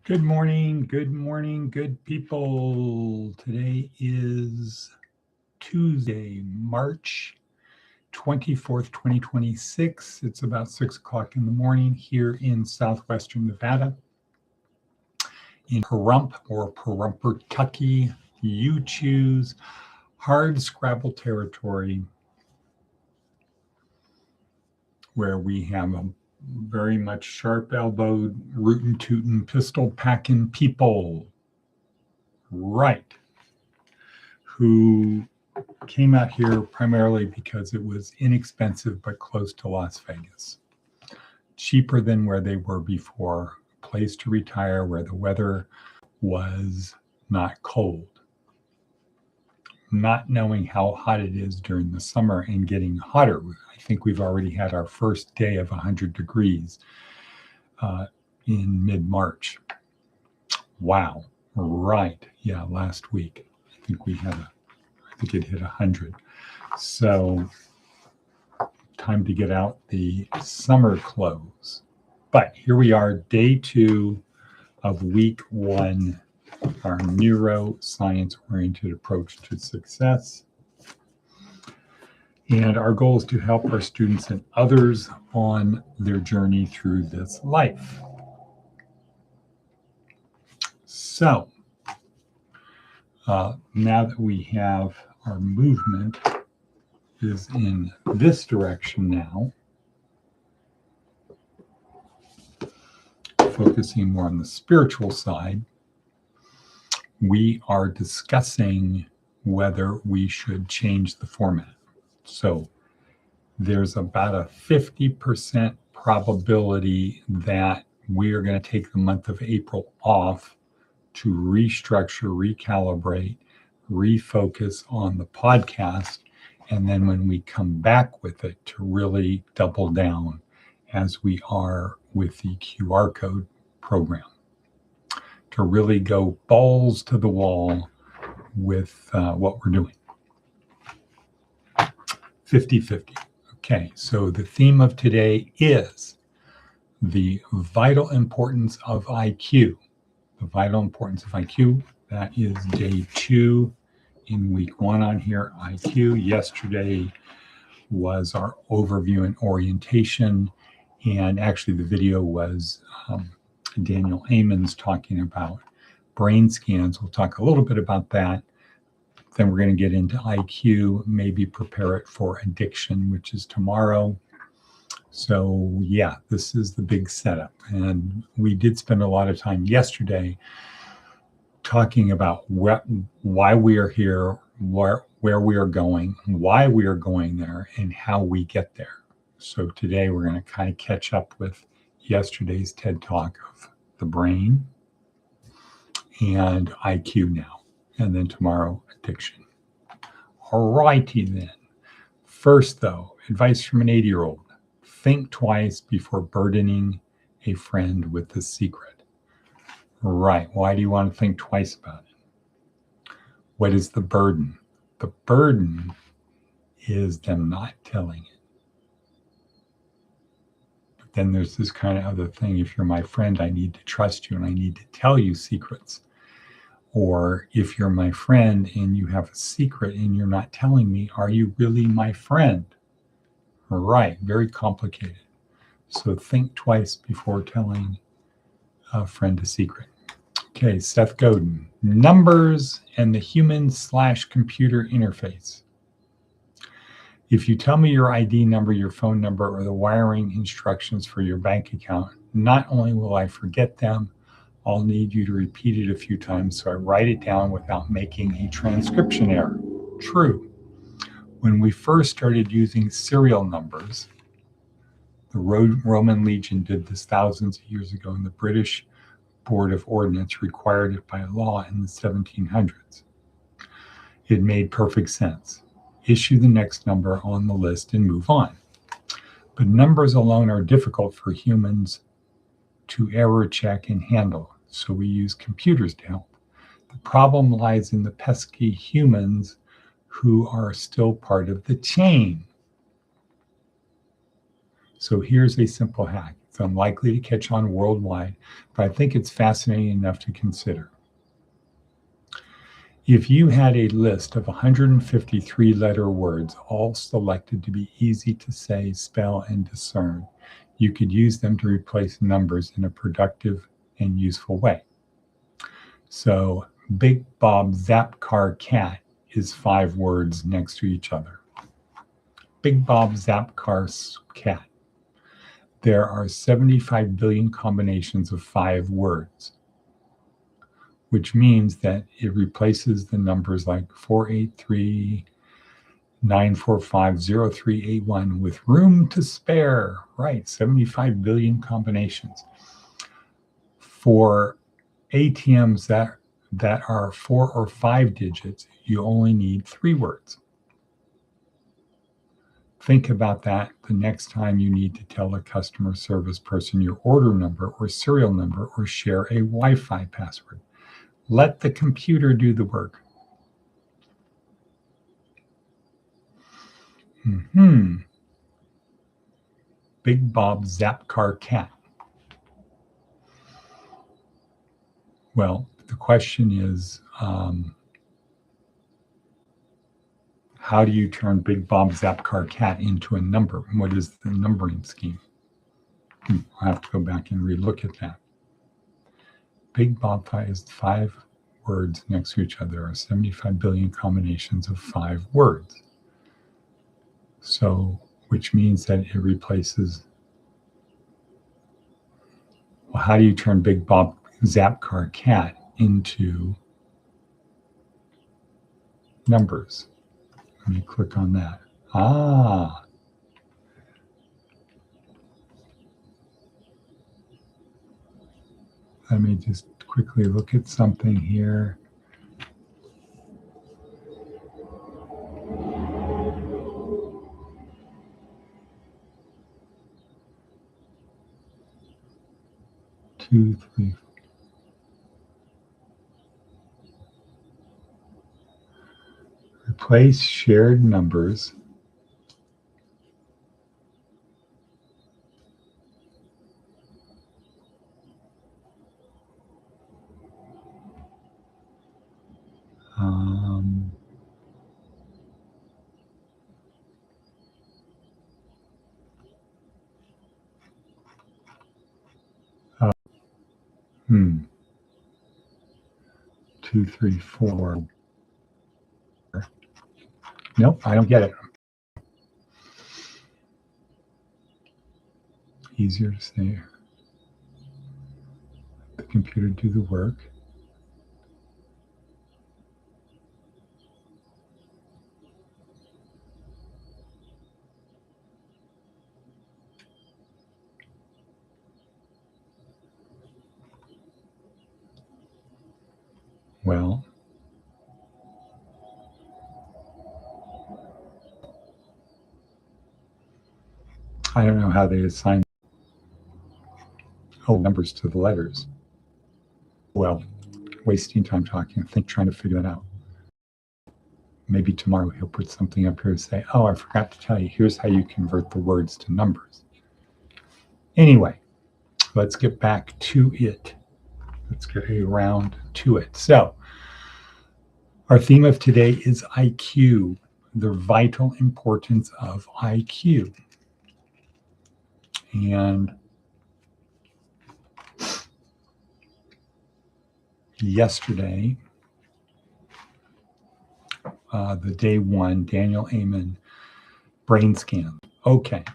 Good morning, good people. Today is Tuesday, March 24th, 2026. It's about 6 o'clock in the morning here in southwestern Nevada, in Pahrump or Pahrumpertucky. You choose hard Scrabble territory where we have a very much sharp-elbowed, rootin' tootin' pistol packing people. Right. Who came out here primarily because it was inexpensive but close to Las Vegas. Cheaper than where they were before, a place to retire where the weather was not cold. Not knowing how hot it is during the summer and getting hotter. I think we've already had our first day of 100 degrees in mid-March. Wow. Right. Yeah, last week. I think it hit 100. So time to get out the summer clothes. But here we are, day 2 of week 1, our neuroscience-oriented approach to success. And our goal is to help our students and others on their journey through this life. So now that we have our movement is in this direction now, focusing more on the spiritual side, we are discussing whether we should change the format. So there's about a 50% probability that we are going to take the month of April off to restructure, recalibrate, refocus on the podcast. And then when we come back with it, to really double down as we are with the QR code program, to really go balls to the wall with what we're doing. 50-50. Okay, so the theme of today is the vital importance of IQ. The vital importance of IQ. That is day 2 in week 1 on here. IQ. Yesterday was our overview and orientation. And actually the video was Daniel Amen's talking about brain scans. We'll talk a little bit about that. Then we're going to get into IQ, maybe prepare it for addiction, which is tomorrow. So yeah, this is the big setup. And we did spend a lot of time yesterday talking about why we are here, where we are going, why we are going there, and how we get there. So today we're going to kind of catch up with yesterday's TED Talk of the brain and IQ now, and then tomorrow, addiction. All righty then. First though, advice from an 80-year-old. Think twice before burdening a friend with the secret. Right. Why do you want to think twice about it? What is the burden? The burden is them not telling it. But then there's this kind of other thing. If you're my friend, I need to trust you and I need to tell you secrets. Or if you're my friend and you have a secret and you're not telling me, are you really my friend? Right, very complicated. So think twice before telling a friend a secret. Okay, Seth Godin, numbers and the human/computer interface. If you tell me your ID number, your phone number, or the wiring instructions for your bank account, not only will I forget them, I'll need you to repeat it a few times so I write it down without making a transcription error. True. When we first started using serial numbers, the Roman Legion did this thousands of years ago, and the British Board of Ordnance required it by law in the 1700s. It made perfect sense. Issue the next number on the list and move on. But numbers alone are difficult for humans to error check and handle, so we use computers to help. The problem lies in the pesky humans who are still part of the chain. So here's a simple hack. It's unlikely to catch on worldwide, but I think it's fascinating enough to consider. If you had a list of 153 letter words, all selected to be easy to say, spell, and discern, you could use them to replace numbers in a productive and useful way. So, Big Bob Zap Car Cat is 5 words next to each other. Big Bob Zap Car Cat. There are 75 billion combinations of 5 words, which means that it replaces the numbers like 483-945-0381 with room to spare. Right, 75 billion combinations. For ATMs that are 4 or 5 digits, you only need 3 words. Think about that the next time you need to tell a customer service person your order number or serial number or share a Wi-Fi password. Let the computer do the work. Big Bob Zap Car Cat. Well, the question is, how do you turn Big Bob Zap Car Cat into a number? What is the numbering scheme? I'll have to go back and relook at that. Big Bob is 5 words next to each other. There are 75 billion combinations of 5 words. So, which means that it replaces. Well, how do you turn Big Bob Zap Car Cat into numbers? Let me click on that. Let me just quickly look at something here. Two, three. Replace shared numbers Two, three, four. Nope, I don't get it. Easier to say. Let the computer do the work. Well, I don't know how they assign numbers to the letters. Well, wasting time talking, trying to figure that out. Maybe tomorrow he'll put something up here to say, oh, I forgot to tell you, here's how you convert the words to numbers. Anyway, let's get back to it. Let's get around to it. So, our theme of today is IQ, the vital importance of IQ. And yesterday, the day 1, Daniel Amen brain scan. Okay.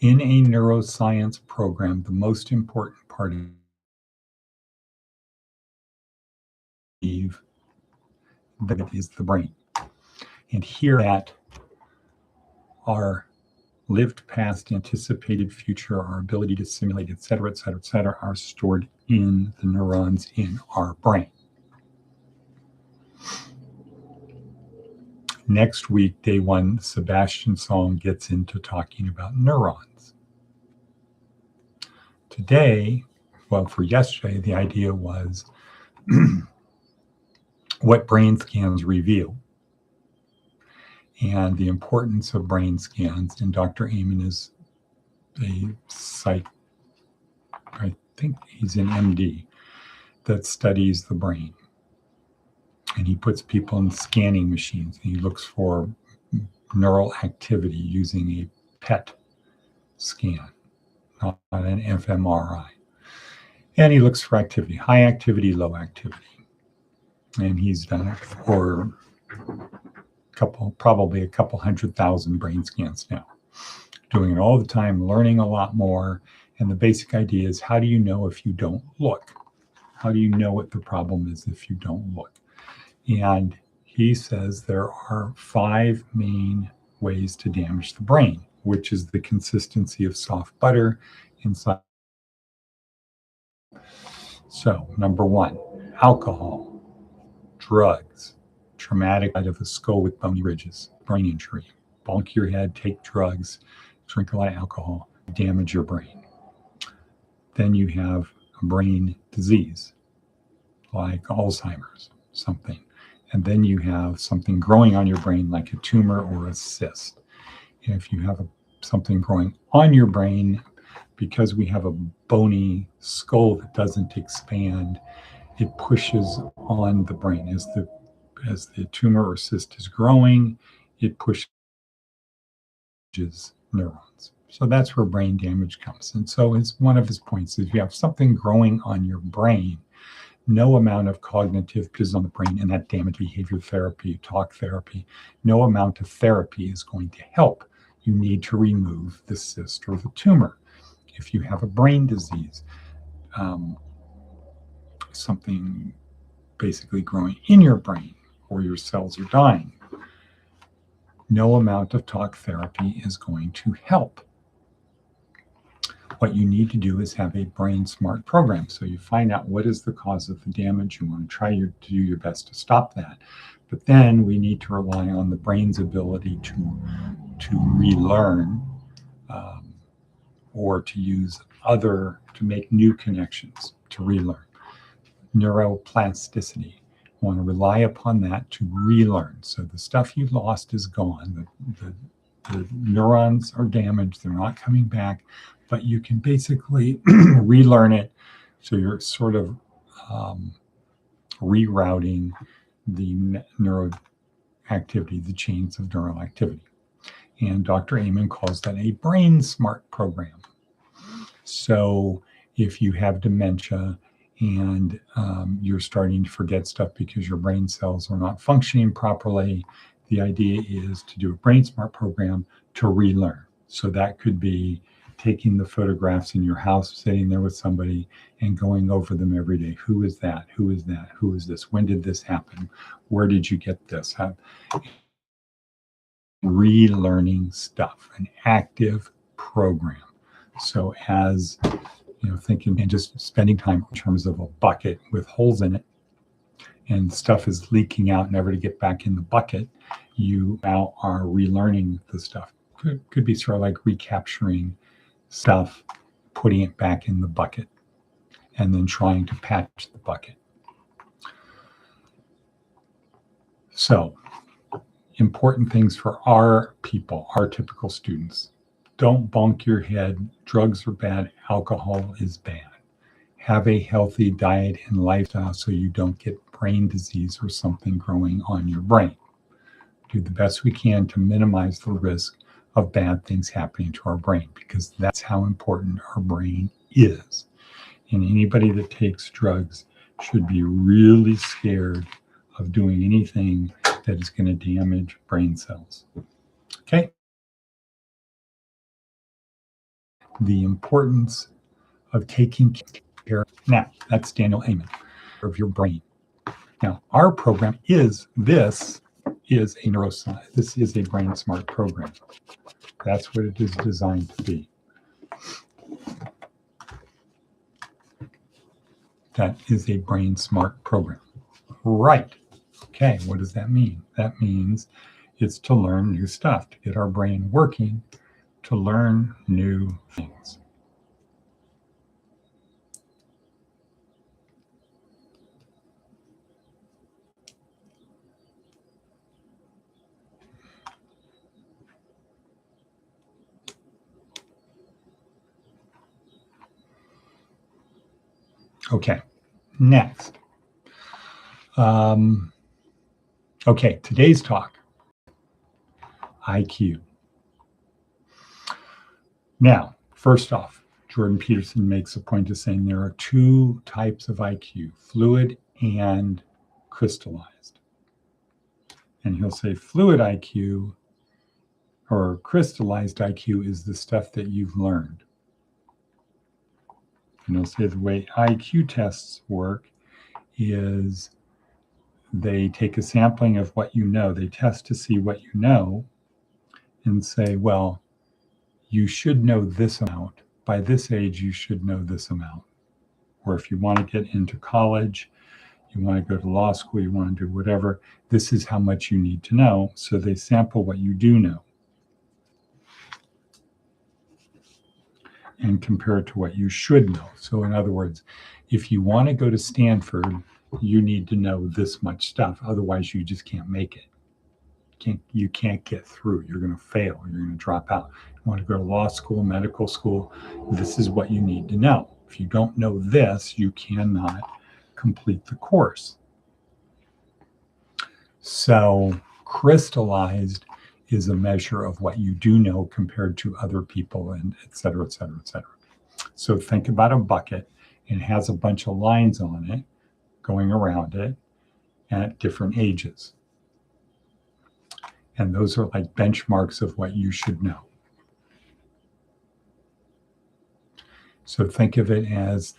In a neuroscience program, the most important part of that is the brain. And here at our lived past, anticipated future, our ability to simulate, et cetera, are stored in the neurons in our brain. Next week, day 1, Sebastian Song gets into talking about neurons. Today, well, for yesterday, the idea was what brain scans reveal. and the importance of brain scans. And Dr. Amen is a psych, I think he's an MD that studies the brain. And he puts people in scanning machines. And he looks for neural activity using a PET scan, not an fMRI. And he looks for activity, high activity, low activity. And he's done it for probably a couple 100,000 brain scans now. Doing it all the time, learning a lot more. And the basic idea is, how do you know if you don't look? How do you know what the problem is if you don't look? And he says there are 5 main ways to damage the brain, which is the consistency of soft butter inside. So, number 1, alcohol, drugs, traumatic of the skull with bony ridges, brain injury, bonk your head, take drugs, drink a lot of alcohol, damage your brain. Then you have a brain disease like Alzheimer's, something. And then you have something growing on your brain like a tumor or a cyst. And if you have something growing on your brain, because we have a bony skull that doesn't expand, it pushes on the brain. As the tumor or cyst is growing, it pushes neurons. So that's where brain damage comes. And so one of his points is, if you have something growing on your brain, no amount of cognitive is on the brain, and that damage, behavior therapy, talk therapy, no amount of therapy is going to help. You need to remove the cyst or the tumor. If you have a brain disease, something basically growing in your brain, or your cells are dying, no amount of talk therapy is going to help. What you need to do is have a brain smart program. So you find out what is the cause of the damage. You want to try to do your best to stop that. But then we need to rely on the brain's ability to relearn, or to make new connections, to relearn. Neuroplasticity. You want to rely upon that to relearn. So the stuff you lost is gone. The neurons are damaged. They're not coming back. But you can basically relearn it. So you're sort of rerouting the neural activity, the chains of neural activity. And Dr. Amen calls that a brain smart program. So if you have dementia and you're starting to forget stuff because your brain cells are not functioning properly, the idea is to do a brain smart program to relearn. So that could be taking the photographs in your house, sitting there with somebody and going over them every day. Who is that? Who is that? Who is this? When did this happen? Where did you get this? Relearning stuff, an active program. So as thinking and just spending time in terms of a bucket with holes in it, and stuff is leaking out, never to get back in the bucket, you now are relearning the stuff. Could be sort of like recapturing stuff, putting it back in the bucket, and then trying to patch the bucket. So, important things for our people, our typical students. Don't bonk your head. Drugs are bad. Alcohol is bad. Have a healthy diet and lifestyle so you don't get brain disease or something growing on your brain. Do the best we can to minimize the risk of bad things happening to our brain, because that's how important our brain is. And anybody that takes drugs should be really scared of doing anything that is going to damage brain cells. Okay? The importance of taking care. Now, that's Daniel Amen, of your brain. Now, our program is a neuroscience. This is a brain smart program. That's what it is designed to be. That is a brain smart program. Right. Okay, what does that mean? That means it's to learn new stuff, to get our brain working, to learn new things. Okay, next. Okay, today's talk, IQ. Now, first off, Jordan Peterson makes a point of saying there are two types of IQ, fluid and crystallized. And he'll say fluid IQ or crystallized IQ is the stuff that you've learned. And he'll say the way IQ tests work is they take a sampling of what you know, they test to see what you know, and say, well, you should know this amount. By this age, you should know this amount. Or if you want to get into college, you want to go to law school, you want to do whatever, this is how much you need to know. So they sample what you do know and compare it to what you should know. So in other words, if you want to go to Stanford, you need to know this much stuff. Otherwise, you just can't make it. You can't get through. You're going to fail. You're going to drop out. You want to go to law school, medical school, this is what you need to know. If you don't know this, you cannot complete the course. So crystallized is a measure of what you do know compared to other people, and et cetera, et cetera, et cetera. So think about a bucket. It has a bunch of lines on it going around it at different ages. And those are like benchmarks of what you should know. So think of it as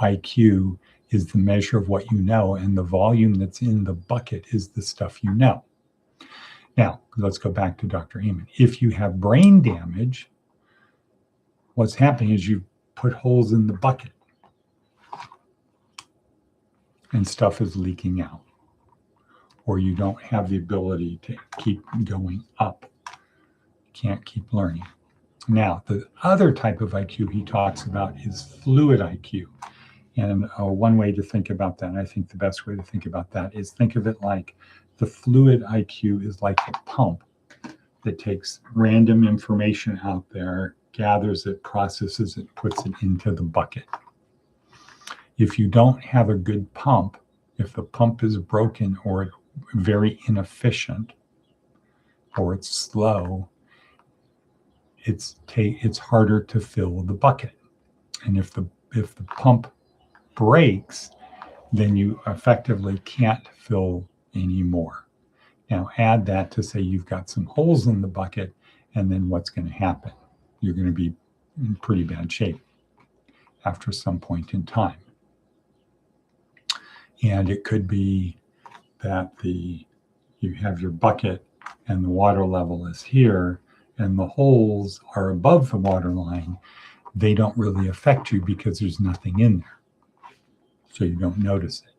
IQ is the measure of what you know, and the volume that's in the bucket is the stuff you know. Now, let's go back to Dr. Amen. If you have brain damage, what's happening is you put holes in the bucket and stuff is leaking out, or you don't have the ability to keep going up. You can't keep learning. Now, the other type of IQ he talks about is fluid IQ. And one way to think about that, I think the best way to think about that is think of it like the fluid IQ is like a pump that takes random information out there, gathers it, processes it, puts it into the bucket. If you don't have a good pump, if the pump is broken or very inefficient or it's slow, it's harder to fill the bucket. And if the pump breaks, then you effectively can't fill any more. Now add that to say you've got some holes in the bucket, and then what's going to happen? You're going to be in pretty bad shape after some point in time. And it could be that you have your bucket and the water level is here and the holes are above the water line. They don't really affect you because there's nothing in there. So you don't notice it.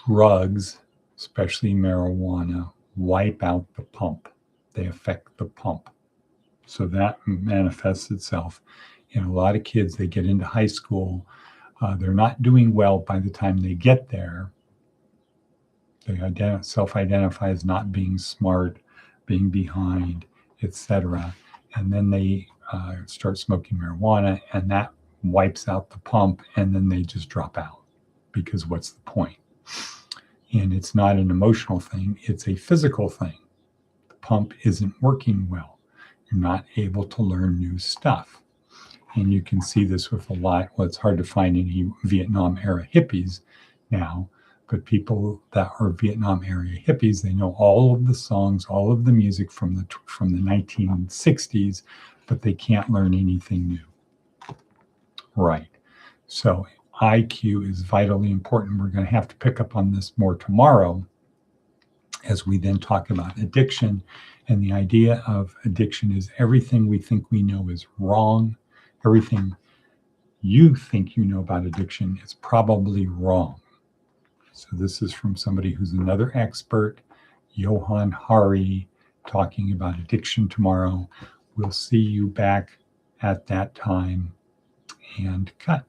Drugs, especially marijuana, wipe out the pump. They affect the pump. So that manifests itself in a lot of kids. They get into high school. They're not doing well by the time they get there. They self-identify as not being smart, being behind, etc. And then they start smoking marijuana, and that wipes out the pump, and then they just drop out because what's the point? And it's not an emotional thing, it's a physical thing. The pump isn't working well. You're not able to learn new stuff. And you can see this with a lot. Well, it's hard to find any Vietnam era hippies now, but people that are Vietnam era hippies, they know all of the songs, all of the music from the 1960s, but they can't learn anything new. Right. So IQ is vitally important. We're going to have to pick up on this more tomorrow as we then talk about addiction. And the idea of addiction is everything we think we know is wrong. Everything you think you know about addiction is probably wrong. So this is from somebody who's another expert, Johan Hari, talking about addiction tomorrow. We'll see you back at that time, and cut.